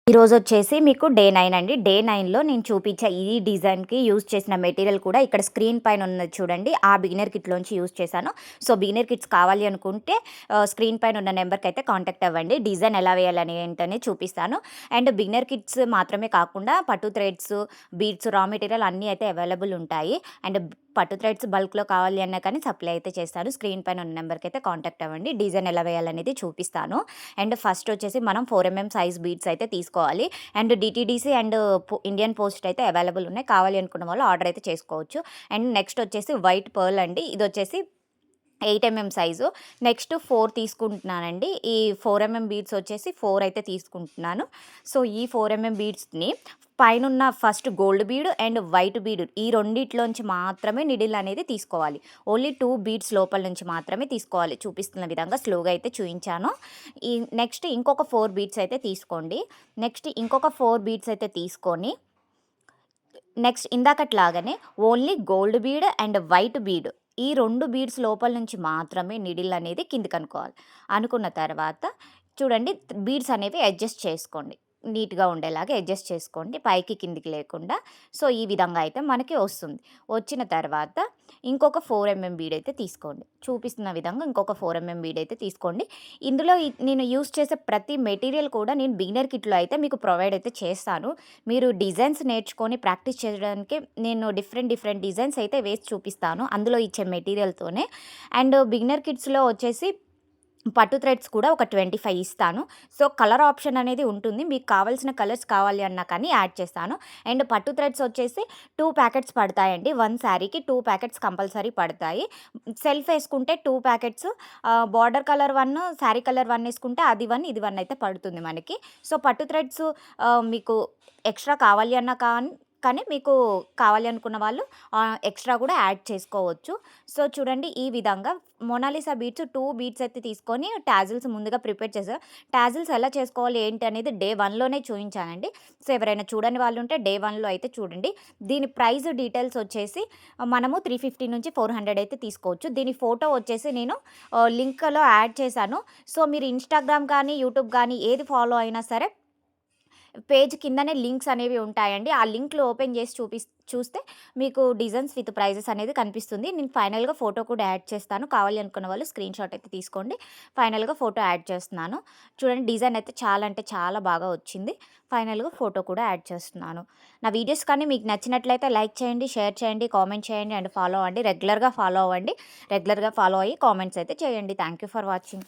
ఈరోజు వచ్చేసి మీకు డే 9 అండి. డే 9లో నేను చూపించే ఈ డిజైన్‌కి యూజ్ చేసిన మెటీరియల్ కూడా ఇక్కడ స్క్రీన్ పైన ఉన్నది చూడండి. ఆ బిగినర్ కిట్‌లోంచి యూజ్ చేశాను. సో, బిగినర్ కిట్స్ కావాలి అనుకుంటే స్క్రీన్ పైన ఉన్న నెంబర్‌కి అయితే కాంటాక్ట్ అవ్వండి. డిజైన్ ఎలా వేయాలని ఏంటని చూపిస్తాను. అండ్ బిగినర్ కిట్స్ మాత్రమే కాకుండా పట్టు థ్రెడ్స్, బీడ్స్, రా మెటీరియల్ అన్నీ అయితే అవైలబుల్ ఉంటాయి. అండ్ పట్టు థ్రెడ్స్ బల్క్‌లో కావాలి అన్నా కానీ సప్లై అయితే చేస్తాను. స్క్రీన్ పైన ఉన్న నెంబర్‌కి అయితే కాంటాక్ట్ అవ్వండి. డిజైన్ ఎలా వేయాలనేది చూపిస్తాను. అండ్ ఫస్ట్ వచ్చేసి మనం 4 సైజ్ బీడ్స్ అయితే తీసుకోవాలి. And DTDC and Indian post అయితే అవైలబుల్ ఉన్నాయి. కావాలి అనుకున్న వాళ్ళు ఆర్డర్ అయితే చేసుకోవచ్చు. అండ్ నెక్స్ట్ వచ్చేసి వైట్ పర్ల్ అండి. ఇది వచ్చేసి 8 సైజు. నెక్స్ట్ 4 తీసుకుంటున్నానండి. ఈ 4 బీడ్స్ వచ్చేసి 4 అయితే తీసుకుంటున్నాను. సో, ఈ 4 బీడ్స్‌ని పైనున్న first gold bead and white bead ఈ రెండిట్లోంచి మాత్రమే నిడిల్ అనేది తీసుకోవాలి. ఓన్లీ 2 బీడ్స్ లోపల నుంచి మాత్రమే తీసుకోవాలి. చూపిస్తున్న విధంగా స్లోగా అయితే చూయించాను. ఈ నెక్స్ట్ ఇంకొక 4 బీడ్స్ అయితే తీసుకోండి. నెక్స్ట్ ఇంకొక 4 బీడ్స్ అయితే తీసుకొని నెక్స్ట్ ఇందాకట్లాగానే only gold bead and white bead ఈ 2 బీడ్స్ లోపల నుంచి మాత్రమే నీడిల్ అనేది కిందికి అనుకోవాలి. అనుకున్న తర్వాత చూడండి బీడ్స్ అనేవి అడ్జస్ట్ చేసుకోండి. నీట్‌గా ఉండేలాగా అడ్జస్ట్ చేసుకోండి. పైకి కిందికి లేకుండా. సో, ఈ విధంగా అయితే మనకి వస్తుంది. వచ్చిన తర్వాత ఇంకొక 4 బీడ్ అయితే తీసుకోండి. చూపిస్తున్న విధంగా ఇంకొక 4 బీడ్ అయితే తీసుకోండి. ఇందులో నేను యూజ్ చేసే ప్రతి మెటీరియల్ కూడా నేను బిగినర్ కిట్‌లో అయితే మీకు ప్రొవైడ్ అయితే చేస్తాను. మీరు డిజైన్స్ నేర్చుకొని ప్రాక్టీస్ చేయడానికి నేను డిఫరెంట్ డిజైన్స్ అయితే వేసి చూపిస్తాను. అందులో ఇచ్చే మెటీరియల్‌తోనే. అండ్ బిగినర్ కిట్స్‌లో వచ్చేసి పట్టు థ్రెడ్స్ కూడా ఒక 25 ఇస్తాను. సో, కలర్ ఆప్షన్ అనేది ఉంటుంది. మీకు కావాల్సిన కలర్స్ కావాలి అన్నా కానీ యాడ్ చేస్తాను. అండ్ పట్టు థ్రెడ్స్ వచ్చేసి 2 ప్యాకెట్స్ పడతాయండి. 1 శారీకి 2 ప్యాకెట్స్ కంపల్సరీ పడతాయి. సెల్ఫ్ వేసుకుంటే 2 packets, border colour 1, sari colour 1 వేసుకుంటే అది 1, ఇది 1 అయితే పడుతుంది మనకి. సో, పట్టు థ్రెడ్స్ మీకు ఎక్స్ట్రా కావాలి అన్నా కానీ మీకు కావాలి అనుకున్న వాళ్ళు ఎక్స్ట్రా కూడా యాడ్ చేసుకోవచ్చు. సో, చూడండి ఈ విధంగా మొనాలిసా బీడ్స్ 2 బీడ్స్ అయితే తీసుకొని టాజిల్స్ ముందుగా ప్రిపేర్ చేసా. టాజిల్స్ ఎలా చేసుకోవాలి ఏంటి అనేది డే 1లోనే చూయించానండి. సో, ఎవరైనా చూడని వాళ్ళు ఉంటే డే 1లో అయితే చూడండి. దీని ప్రైస్ డీటెయిల్స్ వచ్చేసి మనము 350 నుంచి 400 అయితే తీసుకోవచ్చు. దీని ఫోటో వచ్చేసి నేను లింక్‌లో యాడ్ చేశాను. సో, మీరు ఇన్‌స్టాగ్రామ్ కానీ, యూట్యూబ్ కానీ ఏది ఫాలో అయినా సరే పేజ్ కిందనే లింక్స్ అనేవి ఉంటాయండి. ఆ లింక్‌లు ఓపెన్ చేసి చూస్తే మీకు డిజైన్స్ విత్ ప్రైజెస్ అనేది కనిపిస్తుంది. నేను ఫైనల్‌గా ఫోటో కూడా యాడ్ చేస్తాను. కావాలి అనుకున్న వాళ్ళు స్క్రీన్‌షాట్ అయితే తీసుకోండి. ఫైనల్‌గా ఫోటో యాడ్ చేస్తున్నాను. చూడండి డిజైన్ అయితే చాలా అంటే చాలా బాగా వచ్చింది. ఫైనల్‌గా ఫోటో కూడా యాడ్ చేస్తున్నాను. నా వీడియోస్ కానీ మీకు నచ్చినట్లయితే లైక్ చేయండి, షేర్ చేయండి, కామెంట్ చేయండి అండ్ ఫాలో అవ్వండి. రెగ్యులర్‌గా ఫాలో అవ్వండి. రెగ్యులర్‌గా ఫాలో అయ్యి కామెంట్స్ అయితే చేయండి. Thank you for watching.